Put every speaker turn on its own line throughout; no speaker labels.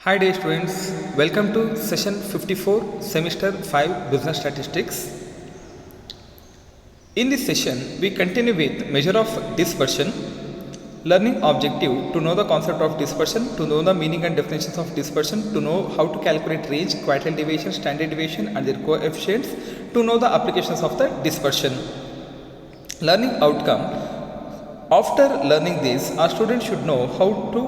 Hi dear students, welcome to session 54 semester 5 business statistics. In this session we continue with measure of dispersion. Learning objective to know the concept of dispersion, to know the meaning and definitions of dispersion, to know how to calculate range, quartile deviation, standard deviation and their coefficients, to know the applications of the dispersion. Learning outcome. After learning this, our students should know how to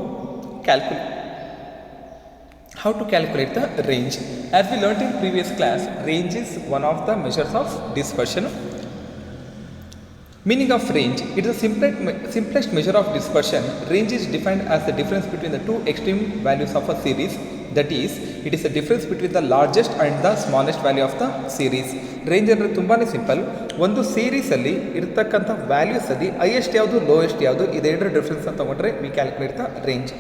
calculate the range. As we learnt in previous class, range is one of the measures of dispersion. Meaning of range. It is the simplest measure of dispersion. Range is defined as the difference between the two extreme values of a series. That is, it is the difference between the largest and the smallest value of the series. Range ಅಂದರೆ ತುಂಬಾ simple. ಒಂದು ಸೀರೀಸಲ್ಲಿ ಇರತಕ್ಕಂಥ ವ್ಯಾಲ್ಯೂಸಲ್ಲಿ highest ಯಾವುದು lowest ಯಾವುದು ಇದೆರಡರ difference ಅಂತ ತಗೊಂಡ್ರೆ we calculate the range.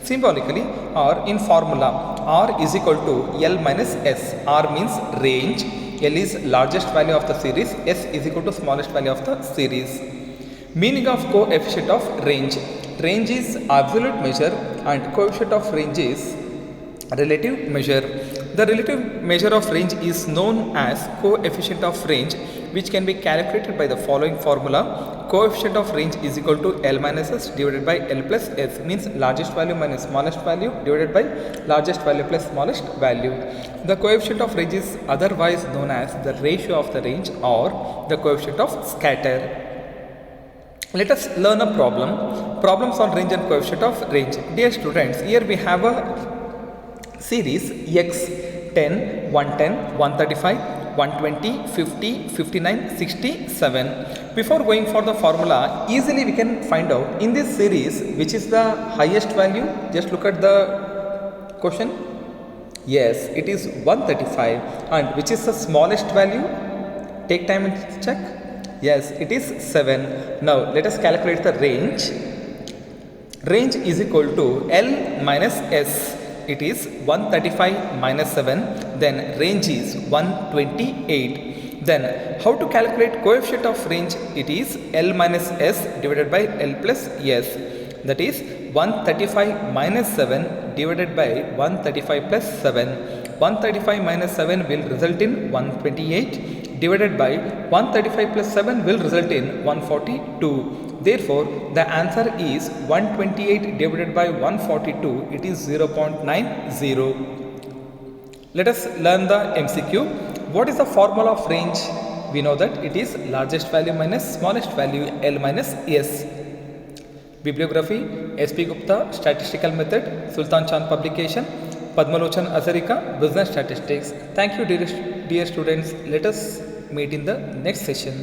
Symbolically or in formula, R is equal to L minus S. R means range, L is largest value of the series, S is equal to smallest value of the series. Meaning of coefficient of range. Range is absolute measure and coefficient of range is relative measure. The relative measure of range is known as coefficient of range, which can be calculated by the following formula. Coefficient of range is equal to L minus S divided by L plus S, means largest value minus smallest value divided by largest value plus smallest value. The coefficient of range is otherwise known as the ratio of the range or the coefficient of scatter. Let us learn a problem. Problems on range and coefficient of range. Dear students, here we have a series x 10, 110, 135, 120, 50, 59, 67. Before going for the formula, easily we can find out in this series which is the highest value. Just look at the question. Yes, it is 135. And which is the smallest value? Take time and check. Yes, it is 7. Now let us calculate the range. Range is equal to L minus S. It is 135 minus 7, then range is 128. Then how to calculate coefficient of range? It is L minus S divided by L plus S. That is 135 minus 7 divided by 135 plus 7. 135 minus 7 will result in 128 divided by 135 plus 7 will result in 142. Therefore, the answer is 128 divided by 142. It is 0.90. Let us learn the MCQ. What is the formula of range? We know that it is largest value minus smallest value, L minus S. Bibliography, SP Gupta, Statistical Method, Sultan Chand Publication, Padmalochan Azarika, Business Statistics. Thank you dear students. Let us meet in the next session.